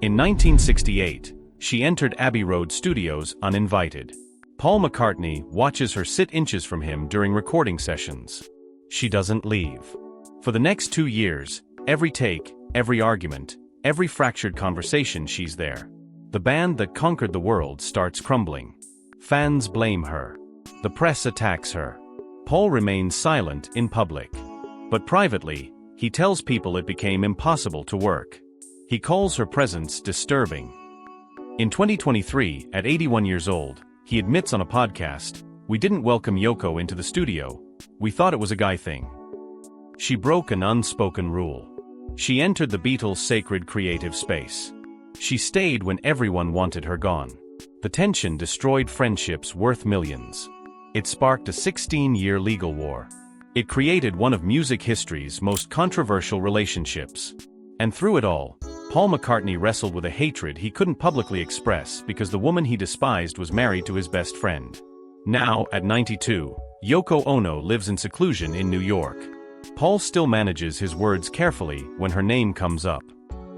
In 1968, she entered Abbey Road Studios uninvited. Paul McCartney watches her sit inches from him during recording sessions. She doesn't leave. For the next 2 years, every take, every argument, every fractured conversation, she's there. The band that conquered the world starts crumbling. Fans blame her. The press attacks her. Paul remains silent in public. But privately, he tells people it became impossible to work. He calls her presence disturbing. In 2023, at 81 years old, he admits on a podcast, "We didn't welcome Yoko into the studio. We thought it was a guy thing." She broke an unspoken rule. She entered the Beatles' sacred creative space. She stayed when everyone wanted her gone. The tension destroyed friendships worth millions. It sparked a 16-year legal war. It created one of music history's most controversial relationships. And through it all, Paul McCartney wrestled with a hatred he couldn't publicly express because the woman he despised was married to his best friend. Now, at 92, Yoko Ono lives in seclusion in New York. Paul still manages his words carefully when her name comes up.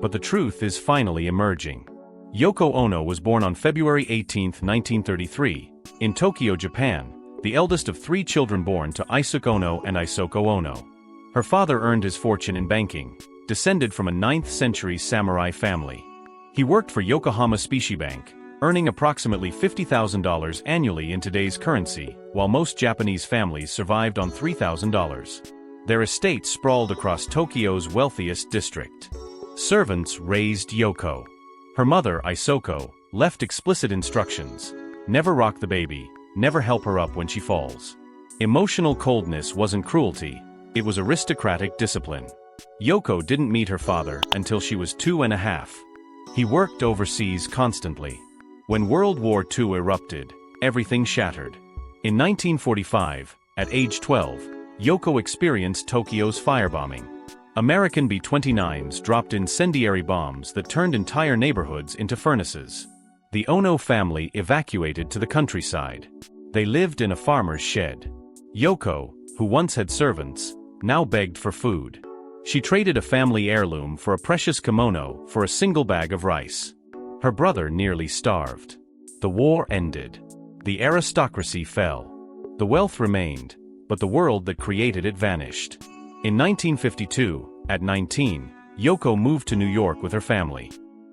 But the truth is finally emerging. Yoko Ono was born on February 18, 1933, in Tokyo, Japan, the eldest of 3 children born to Isuke Ono and Isoko Ono. Her father earned his fortune in banking, descended from a 9th-century samurai family. He worked for Yokohama Specie Bank, earning approximately $50,000 annually in today's currency, while most Japanese families survived on $3,000. Their estate sprawled across Tokyo's wealthiest district. Servants raised Yoko. Her mother, Isoko, left explicit instructions: never rock the baby, never help her up when she falls. Emotional coldness wasn't cruelty, it was aristocratic discipline. Yoko didn't meet her father until she was 2.5. He worked overseas constantly. When World War II erupted, everything shattered. In 1945, at age 12, Yoko experienced Tokyo's firebombing. American B-29s dropped incendiary bombs that turned entire neighborhoods into furnaces. The Ono family evacuated to the countryside. They lived in a farmer's shed. Yoko, who once had servants, now begged for food. She traded a family heirloom for a precious kimono for a single bag of rice. Her brother nearly starved. The war ended. The aristocracy fell. The wealth remained, but the world that created it vanished. In 1952, at 19, Yoko moved to New York with her family.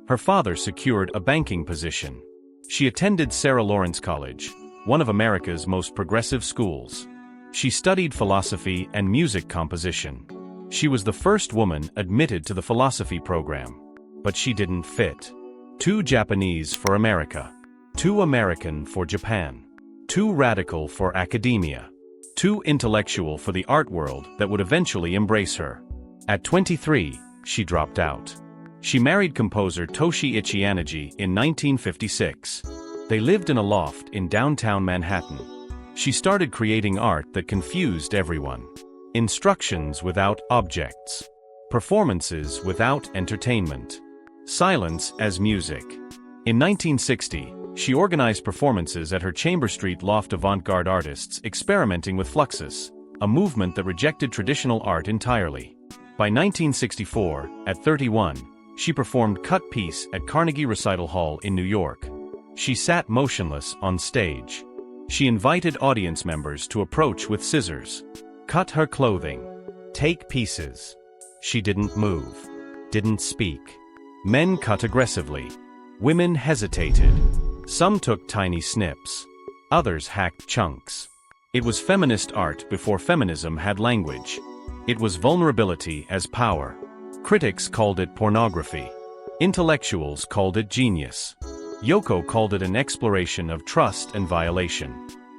Her father secured a banking position. She attended Sarah Lawrence College, one of America's most progressive schools. She studied philosophy and music composition. She was the first woman admitted to the philosophy program. But she didn't fit. Too Japanese for America. Too American for Japan. Too radical for academia. Too intellectual for the art world that would eventually embrace her. At 23, she dropped out. She married composer Toshi Ichiyanagi in 1956. They lived in a loft in downtown Manhattan. She started creating art that confused everyone. Instructions without objects. Performances without entertainment. Silence as music. In 1960, she organized performances at her Chamber Street loft avant-garde artists experimenting with Fluxus, a movement that rejected traditional art entirely. By 1964, at 31, she performed Cut Piece at Carnegie Recital Hall in New York. She sat motionless on stage. She invited audience members to approach with scissors. Cut her clothing. Take pieces. She didn't move. Didn't speak. Men cut aggressively. Women hesitated. Some took tiny snips. Others hacked chunks. It was feminist art before feminism had language. It was vulnerability as power. Critics called it pornography. Intellectuals called it genius. Yoko called it an exploration of trust and violation.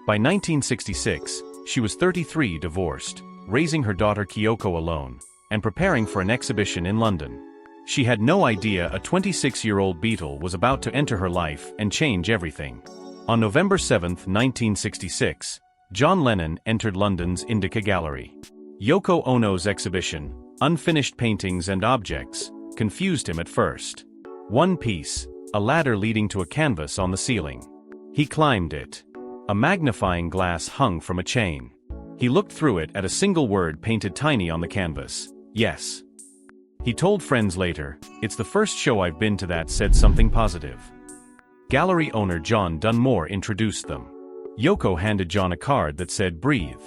By 1966, she was 33, divorced, raising her daughter Kyoko alone, and preparing for an exhibition in London. She had no idea a 26-year-old Beatle was about to enter her life and change everything. On November 7, 1966, John Lennon entered London's Indica Gallery. Yoko Ono's exhibition, Unfinished Paintings and Objects, confused him at first. One piece, a ladder leading to a canvas on the ceiling. He climbed it. A magnifying glass hung from a chain. He looked through it at a single word painted tiny on the canvas: yes. He told friends later, "It's the first show I've been to that said something positive." Gallery owner John Dunmore introduced them. Yoko handed John a card that said "Breathe."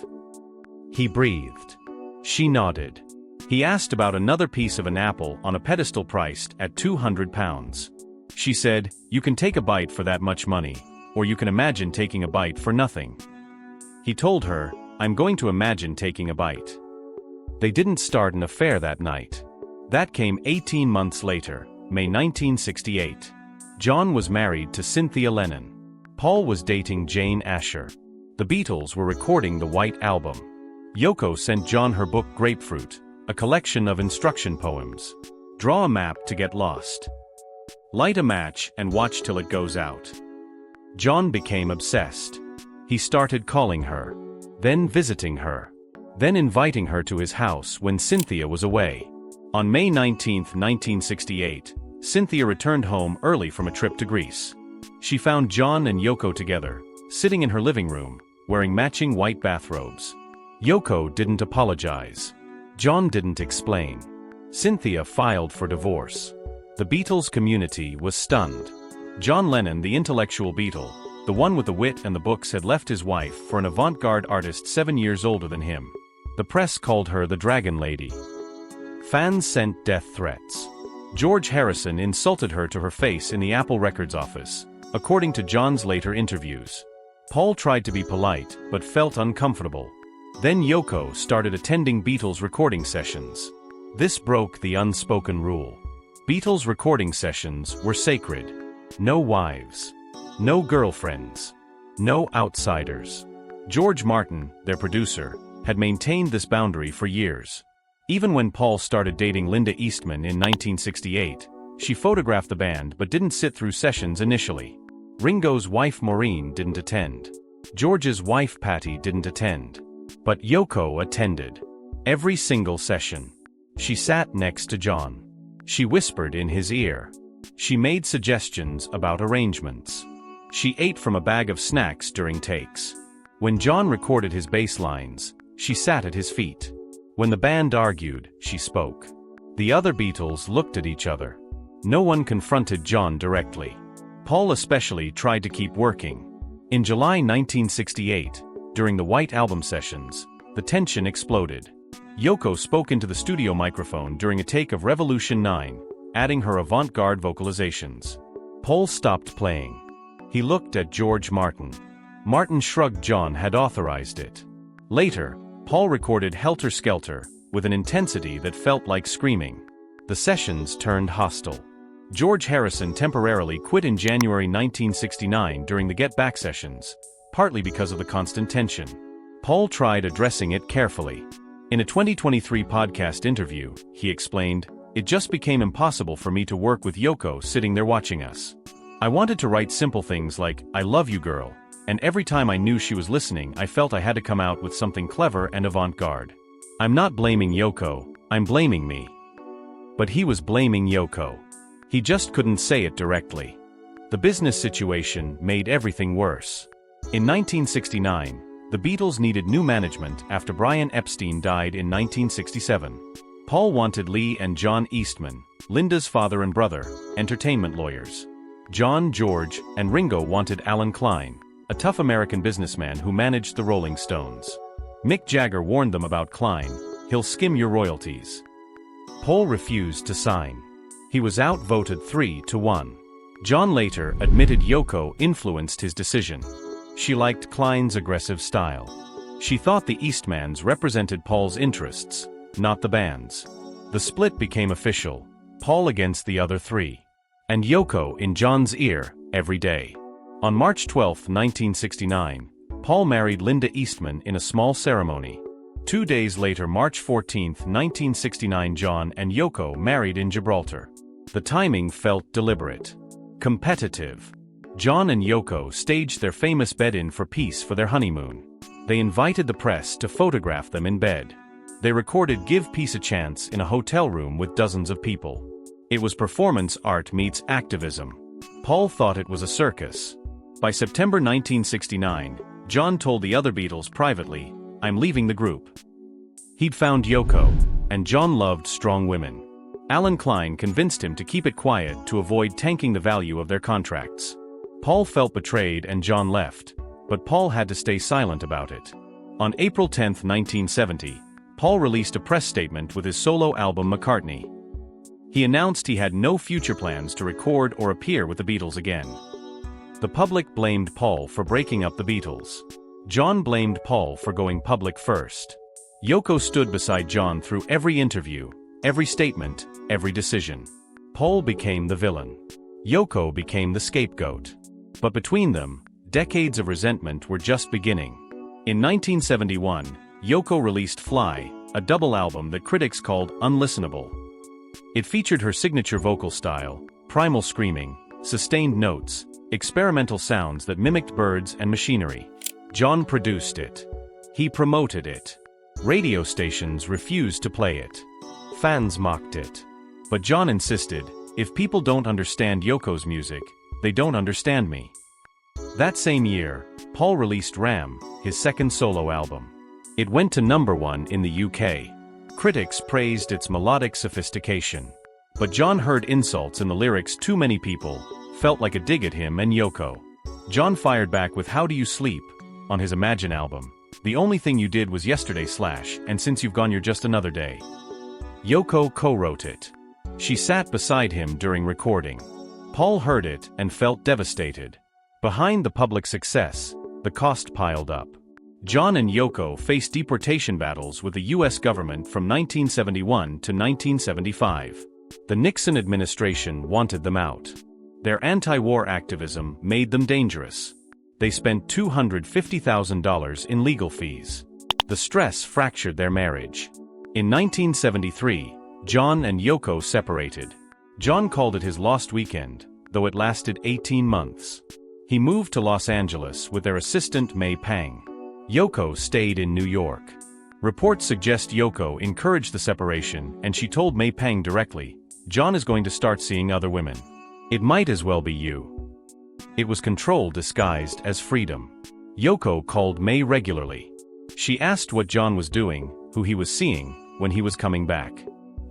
He breathed. She nodded. He asked about another piece of an apple on a pedestal priced at £200. She said, "You can take a bite for that much money, or you can imagine taking a bite for nothing." He told her, "I'm going to imagine taking a bite." They didn't start an affair that night. That came 18 months later, May 1968. John was married to Cynthia Lennon. Paul was dating Jane Asher. The Beatles were recording the White Album. Yoko sent John her book Grapefruit, a collection of instruction poems. Draw a map to get lost. Light a match and watch till it goes out. John became obsessed. He started calling her, then visiting her, then inviting her to his house when Cynthia was away. On May 19, 1968, Cynthia returned home early from a trip to Greece. She found John and Yoko together, sitting in her living room, wearing matching white bathrobes. Yoko didn't apologize. John didn't explain. Cynthia filed for divorce. The Beatles community was stunned. John Lennon, the intellectual Beatle, the one with the wit and the books, had left his wife for an avant-garde artist 7 years older than him. The press called her the Dragon Lady. Fans sent death threats. George Harrison insulted her to her face in the Apple Records office, according to John's later interviews. Paul tried to be polite, but felt uncomfortable. Then Yoko started attending Beatles recording sessions. This broke the unspoken rule. Beatles recording sessions were sacred. No wives. No girlfriends. No outsiders. George Martin, their producer, had maintained this boundary for years. Even when Paul started dating Linda Eastman in 1968, she photographed the band but didn't sit through sessions initially. Ringo's wife Maureen didn't attend. George's wife Patty didn't attend. But Yoko attended. Every single session. She sat next to John. She whispered in his ear. She made suggestions about arrangements. She ate from a bag of snacks during takes. When John recorded his bass lines, she sat at his feet. When the band argued, she spoke. The other Beatles looked at each other. No one confronted John directly. Paul especially tried to keep working. In July 1968, during the White Album sessions, the tension exploded. Yoko spoke into the studio microphone during a take of Revolution 9, adding her avant-garde vocalizations. Paul stopped playing. He looked at George Martin. Martin shrugged. John had authorized it. Later, Paul recorded Helter Skelter, with an intensity that felt like screaming. The sessions turned hostile. George Harrison temporarily quit in January 1969 during the Get Back sessions, partly because of the constant tension. Paul tried addressing it carefully. In a 2023 podcast interview, he explained, "It just became impossible for me to work with Yoko sitting there watching us. I wanted to write simple things like, 'I love you, girl,' and every time I knew she was listening, I felt I had to come out with something clever and avant-garde. I'm not blaming Yoko, I'm blaming me." But he was blaming Yoko. He just couldn't say it directly. The business situation made everything worse. In 1969, the Beatles needed new management after Brian Epstein died in 1967. Paul wanted Lee and John Eastman, Linda's father and brother, entertainment lawyers. John, George, and Ringo wanted Alan Klein, a tough American businessman who managed the Rolling Stones. Mick Jagger warned them about Klein, "He'll skim your royalties." Paul refused to sign. He was outvoted 3-1. John later admitted Yoko influenced his decision. She liked Klein's aggressive style. She thought the Eastmans represented Paul's interests, not the band's. The split became official, Paul against the other three. And Yoko in John's ear, every day. On March 12, 1969, Paul married Linda Eastman in a small ceremony. 2 days later, March 14, 1969, John and Yoko married in Gibraltar. The timing felt deliberate. Competitive. John and Yoko staged their famous bed-in for peace for their honeymoon. They invited the press to photograph them in bed. They recorded Give Peace a Chance in a hotel room with dozens of people. It was performance art meets activism. Paul thought it was a circus. By September 1969, John told the other Beatles privately, "I'm leaving the group." He'd found Yoko, and John loved strong women. Alan Klein convinced him to keep it quiet to avoid tanking the value of their contracts. Paul felt betrayed and John left, but Paul had to stay silent about it. On April 10, 1970, Paul released a press statement with his solo album McCartney. He announced he had no future plans to record or appear with the Beatles again. The public blamed Paul for breaking up the Beatles. John blamed Paul for going public first. Yoko stood beside John through every interview, every statement, every decision. Paul became the villain. Yoko became the scapegoat. But between them, decades of resentment were just beginning. In 1971, Yoko released Fly, a double album that critics called unlistenable. It featured her signature vocal style, primal screaming, sustained notes, experimental sounds that mimicked birds and machinery. John produced it. He promoted it. Radio stations refused to play it. Fans mocked it. But John insisted, if people don't understand Yoko's music, they don't understand me. That same year, Paul released Ram, his second solo album. It went to #1 in the UK. Critics praised its melodic sophistication. But John heard insults in the lyrics. Too many people felt like a dig at him and Yoko. John fired back with How Do You Sleep on his Imagine album. The only thing you did was yesterday / and since you've gone you're just another day. Yoko co-wrote it. She sat beside him during recording. Paul heard it and felt devastated. Behind the public success, the cost piled up. John and Yoko faced deportation battles with the U.S. government from 1971 to 1975. The Nixon administration wanted them out. Their anti-war activism made them dangerous. They spent $250,000 in legal fees. The stress fractured their marriage. In 1973, John and Yoko separated. John called it his lost weekend, though it lasted 18 months. He moved to Los Angeles with their assistant May Pang. Yoko stayed in New York. Reports suggest Yoko encouraged the separation and she told May Pang directly, John is going to start seeing other women. It might as well be you. It was control disguised as freedom. Yoko called May regularly. She asked what John was doing, who he was seeing, when he was coming back.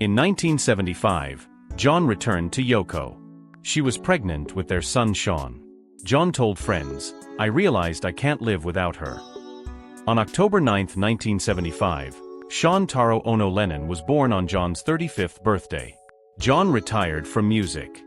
In 1975, John returned to Yoko. She was pregnant with their son Sean. John told friends, I realized I can't live without her. On October 9, 1975, Sean Taro Ono Lennon was born on John's 35th birthday. John retired from music.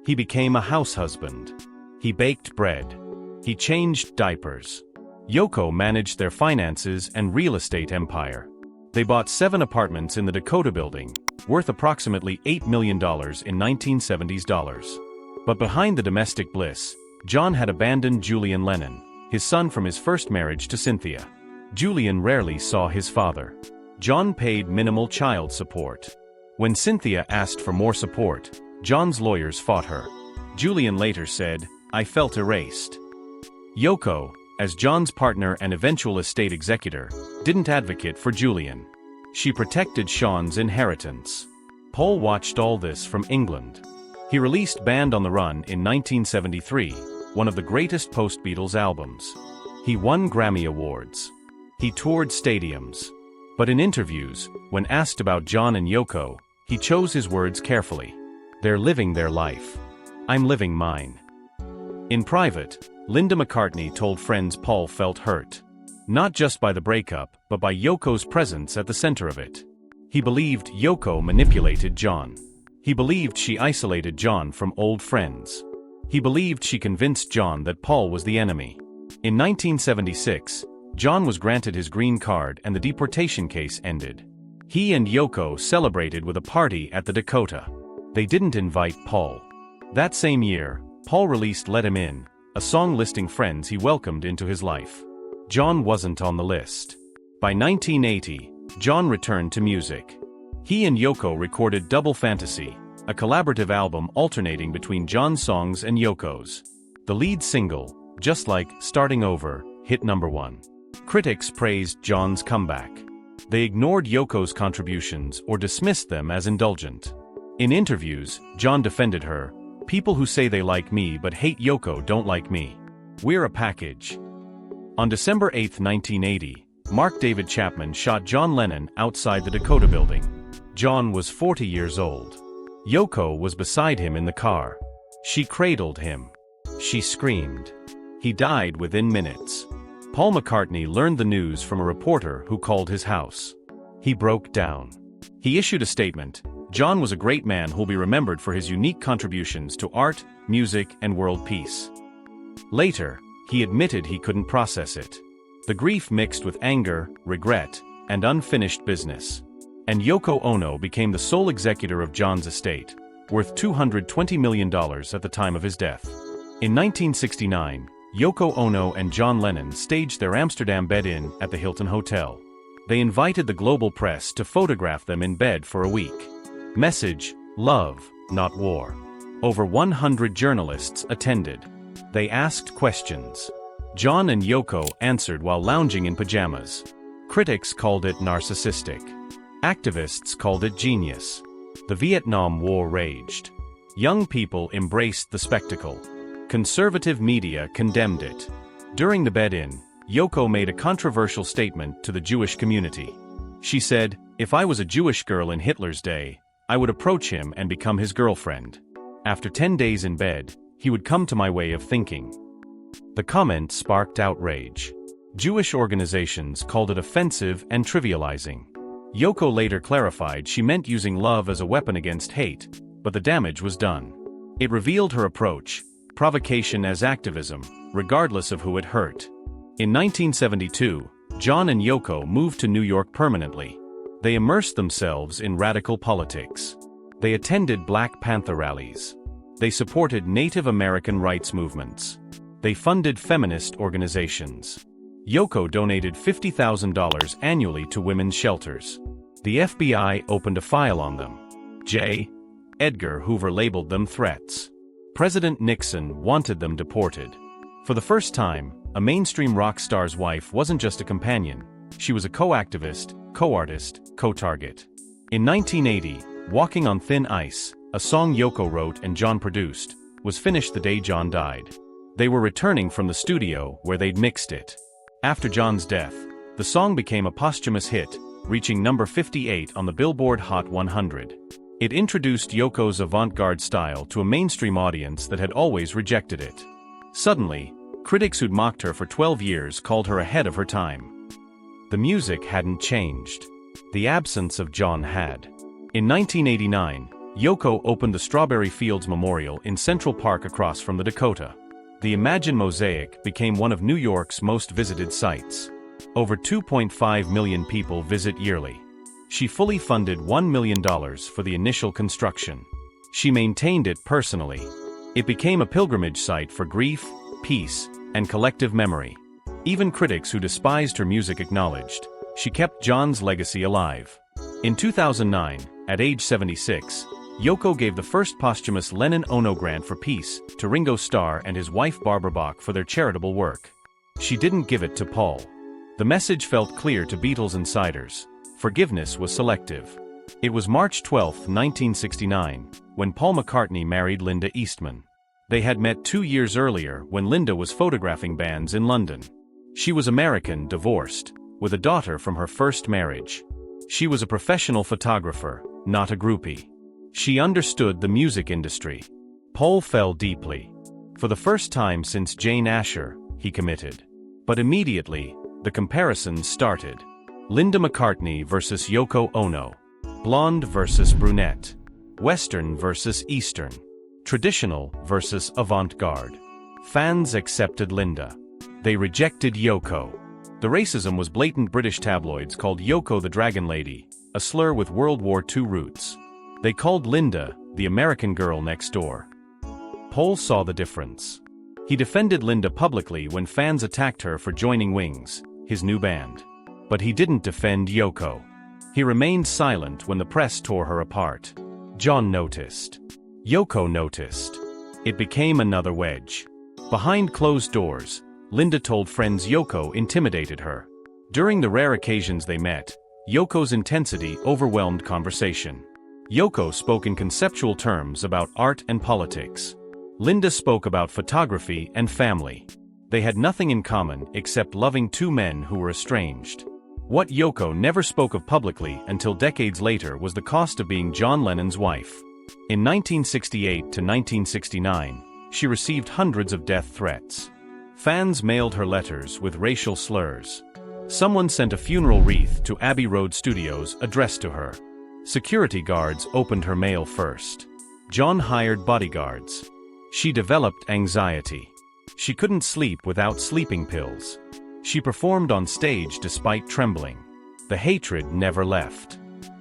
He became a house husband. He baked bread. He changed diapers. Yoko managed their finances and real estate empire. They bought 7 apartments in the Dakota building, worth approximately $8 million in 1970s dollars. But behind the domestic bliss, John had abandoned Julian Lennon, his son from his first marriage to Cynthia. Julian rarely saw his father. John paid minimal child support. When Cynthia asked for more support, John's lawyers fought her. Julian later said, I felt erased. Yoko, as John's partner and eventual estate executor, didn't advocate for Julian. She protected Sean's inheritance. Paul watched all this from England. He released Band on the Run in 1973, one of the greatest post-Beatles albums. He won Grammy Awards. He toured stadiums. But in interviews, when asked about John and Yoko, he chose his words carefully. They're living their life. I'm living mine. In private, Linda McCartney told friends Paul felt hurt. Not just by the breakup, but by Yoko's presence at the center of it. He believed Yoko manipulated John. He believed she isolated John from old friends. He believed she convinced John that Paul was the enemy. In 1976, John was granted his green card and the deportation case ended. He and Yoko celebrated with a party at the Dakota. They didn't invite Paul. That same year, Paul released Let Him In, a song listing friends he welcomed into his life. John wasn't on the list. By 1980, John returned to music. He and Yoko recorded Double Fantasy, a collaborative album alternating between John's songs and Yoko's. The lead single, Just Like Starting Over, hit #1. Critics praised John's comeback. They ignored Yoko's contributions or dismissed them as indulgent. In interviews, John defended her, people who say they like me but hate Yoko don't like me. We're a package. On December 8, 1980, Mark David Chapman shot John Lennon outside the Dakota building. John was 40 years old. Yoko was beside him in the car. She cradled him. She screamed. He died within minutes. Paul McCartney learned the news from a reporter who called his house. He broke down. He issued a statement. John was a great man who'll be remembered for his unique contributions to art, music, and world peace. Later, he admitted he couldn't process it. The grief mixed with anger, regret, and unfinished business. And Yoko Ono became the sole executor of John's estate, worth $220 million at the time of his death. In 1969, Yoko Ono and John Lennon staged their Amsterdam bed-in at the Hilton Hotel. They invited the global press to photograph them in bed for a week. Message: love, not war. Over 100 journalists attended. They asked questions. John and Yoko answered while lounging in pajamas. Critics called it narcissistic. Activists called it genius. The Vietnam War raged. Young people embraced the spectacle. Conservative media condemned it. During the bed-in, Yoko made a controversial statement to the Jewish community. She said, "If I was a Jewish girl in Hitler's day, I would approach him and become his girlfriend. After 10 days in bed, he would come to my way of thinking." The comment sparked outrage. Jewish organizations called it offensive and trivializing. Yoko later clarified she meant using love as a weapon against hate, but the damage was done. It revealed her approach: provocation as activism, regardless of who it hurt. In 1972, John and Yoko moved to New York permanently. They immersed themselves in radical politics. They attended Black Panther rallies. They supported Native American rights movements. They funded feminist organizations. Yoko donated $50,000 annually to women's shelters. The FBI opened a file on them. J. Edgar Hoover labeled them threats. President Nixon wanted them deported. For the first time, a mainstream rock star's wife wasn't just a companion. She was a co-activist, co-artist, co-target. In 1980, Walking on Thin Ice, a song Yoko wrote and John produced, was finished the day John died. They were returning from the studio where they'd mixed it. After John's death, the song became a posthumous hit, reaching number 58 on the Billboard Hot 100. It introduced Yoko's avant-garde style to a mainstream audience that had always rejected it. Suddenly, critics who'd mocked her for 12 years called her ahead of her time. The music hadn't changed. The absence of John had. In 1989, Yoko opened the Strawberry Fields Memorial in Central Park across from the Dakota. The Imagine Mosaic became one of New York's most visited sites. Over 2.5 million people visit yearly. She fully funded $1 million for the initial construction. She maintained it personally. It became a pilgrimage site for grief, peace, and collective memory. Even critics who despised her music acknowledged she kept John's legacy alive. In 2009, at age 76, Yoko gave the first posthumous Lennon-Ono Grant for Peace to Ringo Starr and his wife Barbara Bach for their charitable work. She didn't give it to Paul. The message felt clear to Beatles insiders: forgiveness was selective. It was March 12, 1969, when Paul McCartney married Linda Eastman. They had met 2 years earlier when Linda was photographing bands in London. She was American, divorced, with a daughter from her first marriage. She was a professional photographer, not a groupie. She understood the music industry. Paul fell deeply. For the first time since Jane Asher, he committed. But immediately, the comparisons started. Linda McCartney versus Yoko Ono. Blonde versus brunette. Western versus Eastern. Traditional versus avant-garde. Fans accepted Linda. They rejected Yoko. The racism was blatant. British tabloids called Yoko the Dragon Lady, a slur with World War II roots. They called Linda the American girl next door. Paul saw the difference. He defended Linda publicly when fans attacked her for joining Wings, his new band. But he didn't defend Yoko. He remained silent when the press tore her apart. John noticed. Yoko noticed. It became another wedge. Behind closed doors, Linda told friends Yoko intimidated her. During the rare occasions they met, Yoko's intensity overwhelmed conversation. Yoko spoke in conceptual terms about art and politics. Linda spoke about photography and family. They had nothing in common except loving two men who were estranged. What Yoko never spoke of publicly until decades later was the cost of being John Lennon's wife. In 1968 to 1969, she received hundreds of death threats. Fans mailed her letters with racial slurs. Someone sent a funeral wreath to Abbey Road Studios addressed to her. Security guards opened her mail first. John hired bodyguards. She developed anxiety. She couldn't sleep without sleeping pills. She performed on stage despite trembling. The hatred never left.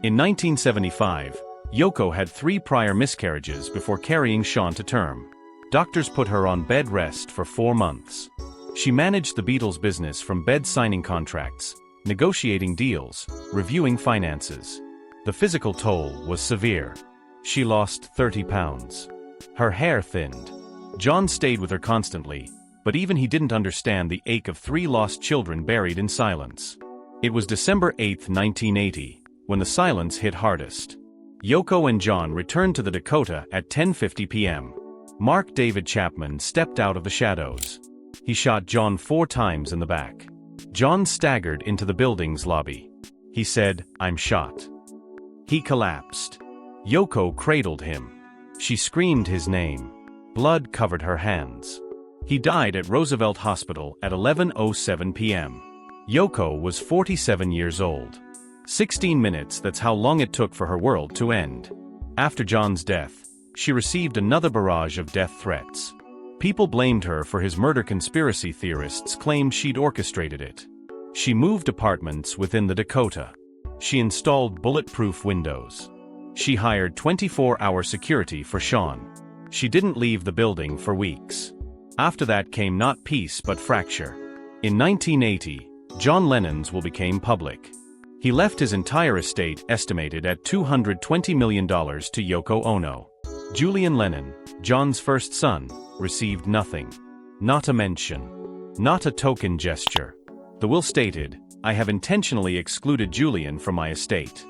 In 1975, Yoko had 3 prior miscarriages before carrying Sean to term. Doctors put her on bed rest for 4 months. She managed the Beatles' business from bed signing contracts, negotiating deals, reviewing finances. The physical toll was severe. She lost 30 pounds. Her hair thinned. John stayed with her constantly, but even he didn't understand the ache of 3 lost children buried in silence. It was December 8, 1980, when the silence hit hardest. Yoko and John returned to the Dakota at 10:50 p.m. Mark David Chapman stepped out of the shadows. He shot John 4 times in the back. John staggered into the building's lobby. He said, "I'm shot." He collapsed. Yoko cradled him. She screamed his name. Blood covered her hands. He died at Roosevelt Hospital at 11:07 p.m. Yoko was 47 years old. 16 minutes, that's how long it took for her world to end. After John's death, she received another barrage of death threats. People blamed her for his murder. Conspiracy theorists claimed she'd orchestrated it. She moved apartments within the Dakota. She installed bulletproof windows. She hired 24-hour security for Sean. She didn't leave the building for weeks. After that came not peace but fracture. In 1980, John Lennon's will became public. He left his entire estate, estimated at $220 million, to Yoko Ono. Julian Lennon, John's first son, received nothing. Not a mention. Not a token gesture. The will stated, "I have intentionally excluded Julian from my estate."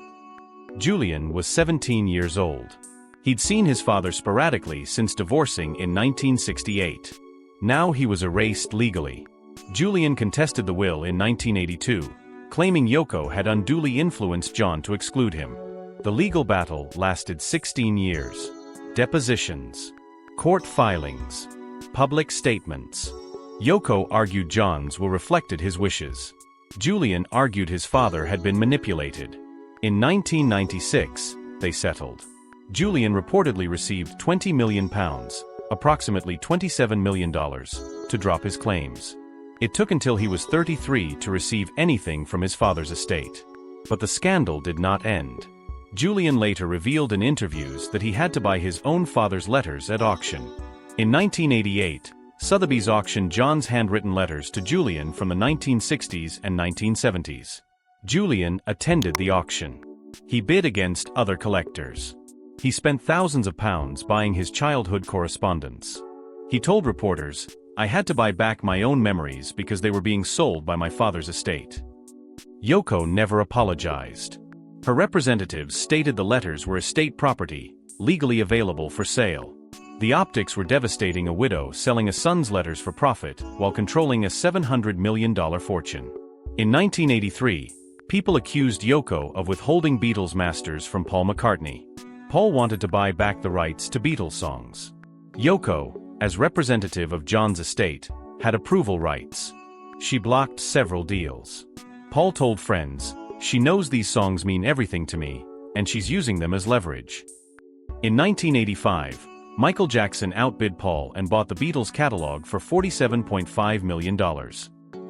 Julian was 17 years old. He'd seen his father sporadically since divorcing in 1968. Now he was erased legally. Julian contested the will in 1982, claiming Yoko had unduly influenced John to exclude him. The legal battle lasted 16 years. Depositions, court filings, public statements. Yoko argued John's will reflected his wishes. Julian argued his father had been manipulated. In 1996, they settled. Julian reportedly received £20 million, approximately $27 million, to drop his claims. It took until he was 33 to receive anything from his father's estate. But the scandal did not end. Julian later revealed in interviews that he had to buy his own father's letters at auction. In 1988, Sotheby's auctioned John's handwritten letters to Julian from the 1960s and 1970s. Julian attended the auction. He bid against other collectors. He spent thousands of pounds buying his childhood correspondence. He told reporters, "I had to buy back my own memories because they were being sold by my father's estate." Yoko never apologized. Her representatives stated the letters were estate property, legally available for sale. The optics were devastating: a widow selling a son's letters for profit while controlling a $700 million fortune. In 1983, people accused Yoko of withholding Beatles masters from Paul McCartney. Paul wanted to buy back the rights to Beatles songs. Yoko, as representative of John's estate, had approval rights. She blocked several deals. Paul told friends, "She knows these songs mean everything to me, and she's using them as leverage." In 1985, Michael Jackson outbid Paul and bought the Beatles catalog for $47.5 million.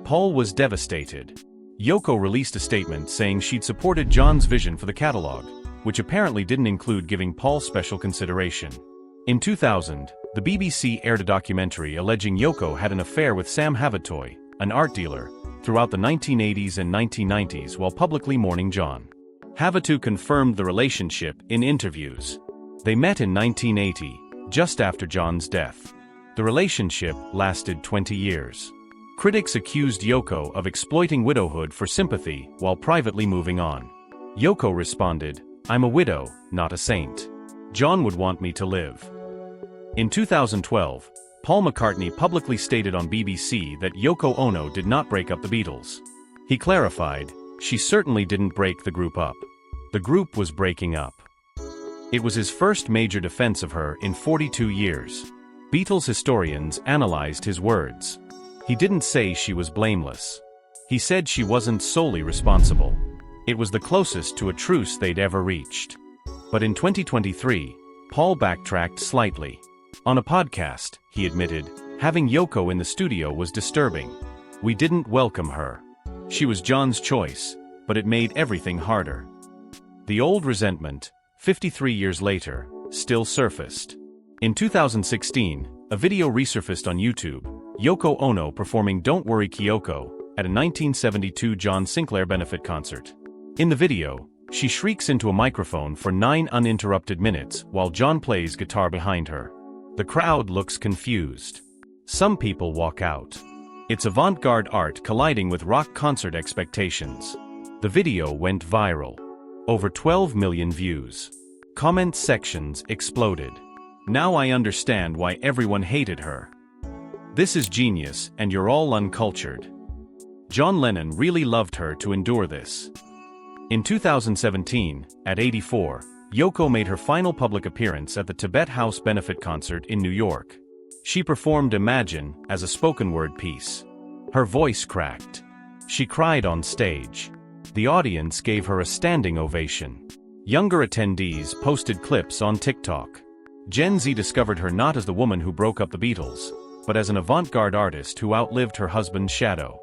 Paul was devastated. Yoko released a statement saying she'd supported John's vision for the catalog, which apparently didn't include giving Paul special consideration. In 2000, the BBC aired a documentary alleging Yoko had an affair with Sam Havatoy, an art dealer, throughout the 1980s and 1990s while publicly mourning John. Havatoy confirmed the relationship in interviews. They met in 1980, just after John's death. The relationship lasted 20 years. Critics accused Yoko of exploiting widowhood for sympathy while privately moving on. Yoko responded, "I'm a widow, not a saint. John would want me to live." In 2012, Paul McCartney publicly stated on BBC that Yoko Ono did not break up the Beatles. He clarified, "She certainly didn't break the group up. The group was breaking up." It was his first major defense of her in 42 years. Beatles historians analyzed his words. He didn't say she was blameless. He said she wasn't solely responsible. It was the closest to a truce they'd ever reached. But in 2023, Paul backtracked slightly. On a podcast, he admitted, having Yoko in the studio was disturbing. We didn't welcome her. She was John's choice, but it made everything harder. The old resentment, 53 years later, still surfaced. In 2016, a video resurfaced on YouTube, Yoko Ono performing Don't Worry Kyoko at a 1972 John Sinclair benefit concert. In the video, she shrieks into a microphone for 9 uninterrupted minutes while John plays guitar behind her. The crowd looks confused. Some people walk out. It's avant-garde art colliding with rock concert expectations. The video went viral. Over 12 million views. Comment sections exploded. Now I understand why everyone hated her. This is genius, and you're all uncultured. John Lennon really loved her to endure this. In 2017, at 84, Yoko made her final public appearance at the Tibet House benefit concert in New York. She performed Imagine as a spoken-word piece. Her voice cracked. She cried on stage. The audience gave her a standing ovation. Younger attendees posted clips on TikTok. Gen Z discovered her not as the woman who broke up the Beatles, but as an avant-garde artist who outlived her husband's shadow.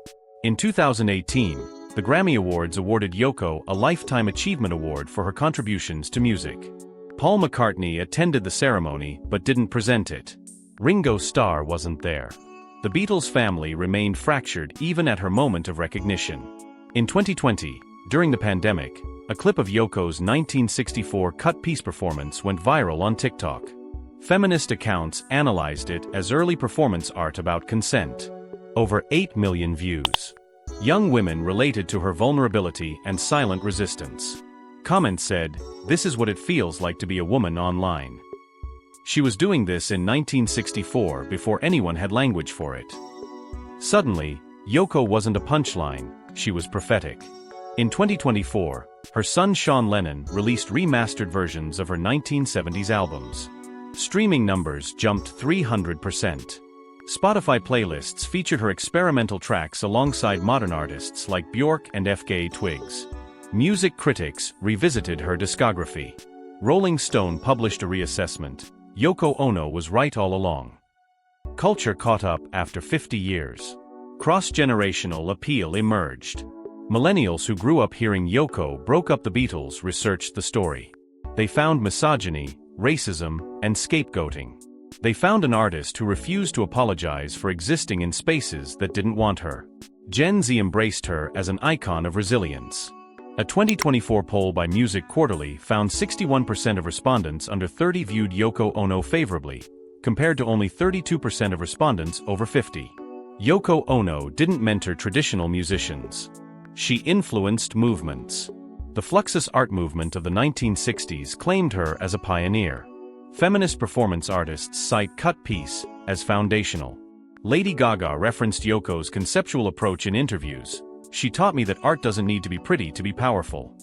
In 2018, the Grammy Awards awarded Yoko a Lifetime Achievement Award for her contributions to music. Paul McCartney attended the ceremony but didn't present it. Ringo Starr wasn't there. The Beatles family remained fractured even at her moment of recognition. In 2020, during the pandemic, a clip of Yoko's 1964 cut-piece performance went viral on TikTok. Feminist accounts analyzed it as early performance art about consent. Over 8 million views. Young women related to her vulnerability and silent resistance. Comments said, "This is what it feels like to be a woman online." She was doing this in 1964 before anyone had language for it. Suddenly, Yoko wasn't a punchline, she was prophetic. In 2024, her son Sean Lennon released remastered versions of her 1970s albums. Streaming numbers jumped 300%. Spotify playlists featured her experimental tracks alongside modern artists like Bjork and FKA Twigs. Music critics revisited her discography. Rolling Stone published a reassessment. Yoko Ono was right all along. Culture caught up after 50 years. Cross-generational appeal emerged. Millennials who grew up hearing Yoko broke up the Beatles researched the story. They found misogyny, racism, and scapegoating. They found an artist who refused to apologize for existing in spaces that didn't want her. Gen Z embraced her as an icon of resilience. A 2024 poll by Music Quarterly found 61% of respondents under 30 viewed Yoko Ono favorably, compared to only 32% of respondents over 50. Yoko Ono didn't mentor traditional musicians. She influenced movements. The Fluxus art movement of the 1960s claimed her as a pioneer. Feminist performance artists cite Cut Piece as foundational. Lady Gaga referenced Yoko's conceptual approach in interviews. "She taught me that art doesn't need to be pretty to be powerful."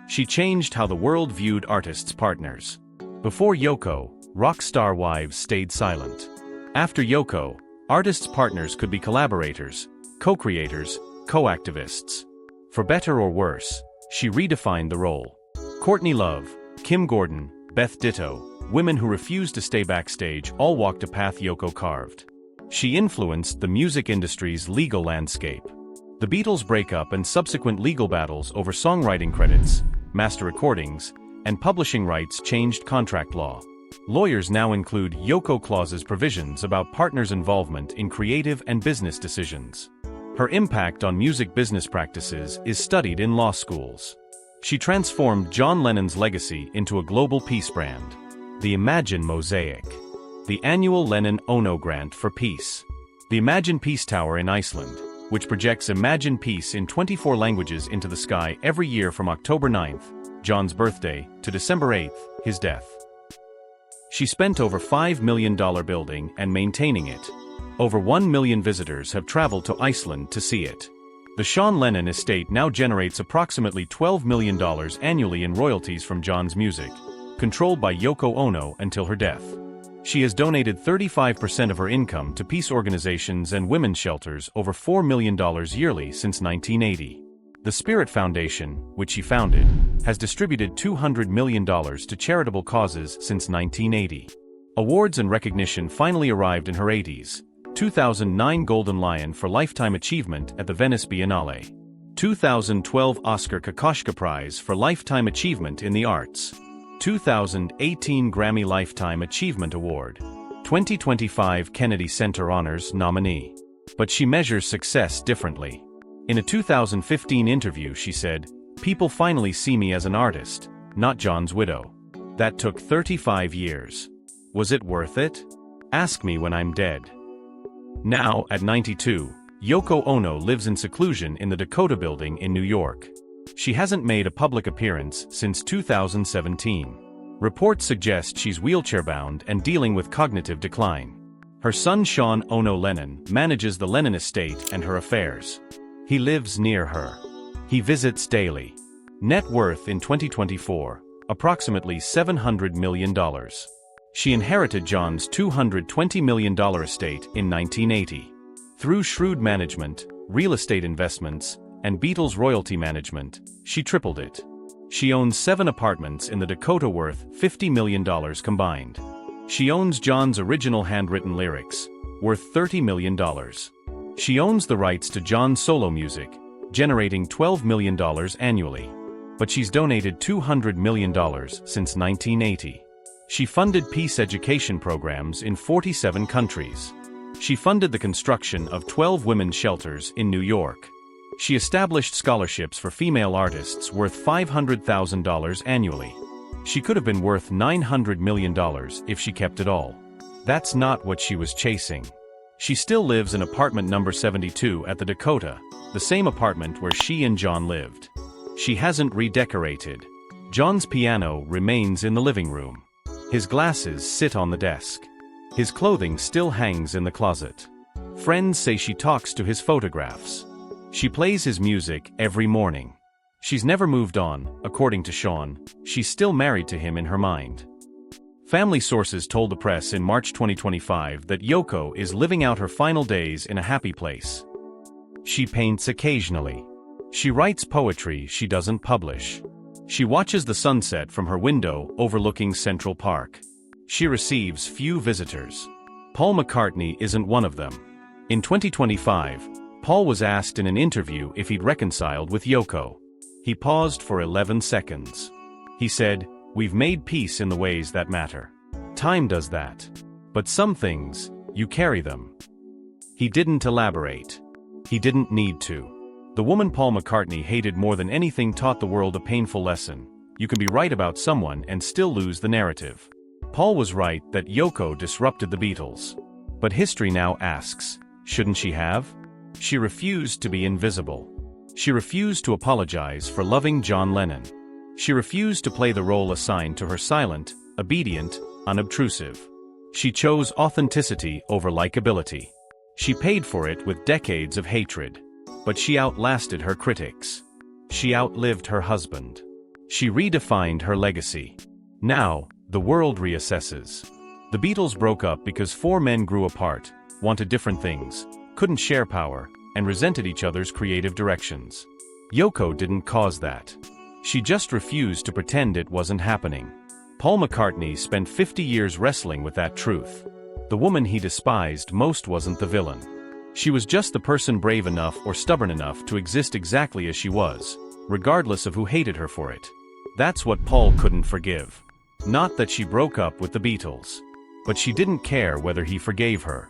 She changed how the world viewed artists' partners. Before Yoko, rock star wives stayed silent. After Yoko, artists' partners could be collaborators, co-creators, co-activists. For better or worse, she redefined the role. Courtney Love, Kim Gordon, Beth Ditto, women who refused to stay backstage all walked a path Yoko carved. She influenced the music industry's legal landscape. The Beatles' breakup and subsequent legal battles over songwriting credits, master recordings, and publishing rights changed contract law. Lawyers now include Yoko clauses provisions about partners' involvement in creative and business decisions. Her impact on music business practices is studied in law schools. She transformed John Lennon's legacy into a global peace brand. The Imagine Mosaic. The annual Lennon-Ono Grant for Peace. The Imagine Peace Tower in Iceland, which projects Imagine Peace in 24 languages into the sky every year from October 9th, John's birthday, to December 8th, his death. She spent over $5 million building and maintaining it. Over 1 million visitors have traveled to Iceland to see it. The Sean Lennon estate now generates approximately $12 million annually in royalties from John's music. controlled by Yoko Ono until her death. She has donated 35% of her income to peace organizations and women's shelters, over $4 million yearly since 1980. The Spirit Foundation, which she founded, has distributed $200 million to charitable causes since 1980. Awards and recognition finally arrived in her 80s. 2009 Golden Lion for Lifetime Achievement at the Venice Biennale. 2012 Oscar Kokoschka Prize for Lifetime Achievement in the Arts. 2018 Grammy Lifetime Achievement Award. 2025 Kennedy Center Honors nominee. But she measures success differently. In a 2015 interview she said, "People finally see me as an artist, not John's widow. That took 35 years. Was it worth it? Ask me when I'm dead." Now, at 92, Yoko Ono lives in seclusion in the Dakota building in New York. She hasn't made a public appearance since 2017. Reports suggest she's wheelchair-bound and dealing with cognitive decline. Her son Sean Ono Lennon manages the Lennon estate and her affairs. He lives near her. He visits daily. Net worth in 2024, approximately $700 million. She inherited John's $220 million estate in 1980. Through shrewd management, real estate investments, and Beatles royalty management, she tripled it. She owns 7 apartments in the Dakota worth $50 million combined. She owns John's original handwritten lyrics, worth $30 million. She owns the rights to John's solo music, generating $12 million annually. But she's donated $200 million since 1980. She funded peace education programs in 47 countries. She funded the construction of 12 women's shelters in New York. She established scholarships for female artists worth $500,000 annually. She could have been worth $900 million if she kept it all. That's not what she was chasing. She still lives in apartment number 72 at the Dakota, the same apartment where she and John lived. She hasn't redecorated. John's piano remains in the living room. His glasses sit on the desk. His clothing still hangs in the closet. Friends say she talks to his photographs. She plays his music every morning. She's never moved on, according to Sean. She's still married to him in her mind. Family sources told the press in March 2025 that Yoko is living out her final days in a happy place. She paints occasionally. She writes poetry she doesn't publish. She watches the sunset from her window overlooking Central Park. She receives few visitors. Paul McCartney isn't one of them. In 2025, Paul was asked in an interview if he'd reconciled with Yoko. He paused for 11 seconds. He said, "We've made peace in the ways that matter. Time does that. But some things, you carry them." He didn't elaborate. He didn't need to. The woman Paul McCartney hated more than anything taught the world a painful lesson. You can be right about someone and still lose the narrative. Paul was right that Yoko disrupted the Beatles. But history now asks, shouldn't she have? She refused to be invisible. She refused to apologize for loving John Lennon. She refused to play the role assigned to her silent, obedient, unobtrusive. She chose authenticity over likability. She paid for it with decades of hatred. But she outlasted her critics. She outlived her husband. She redefined her legacy. Now, the world reassesses. The Beatles broke up because 4 men grew apart, wanted different things, couldn't share power, and resented each other's creative directions. Yoko didn't cause that. She just refused to pretend it wasn't happening. Paul McCartney spent 50 years wrestling with that truth. The woman he despised most wasn't the villain. She was just the person brave enough or stubborn enough to exist exactly as she was, regardless of who hated her for it. That's what Paul couldn't forgive. Not that she broke up with the Beatles. But she didn't care whether he forgave her.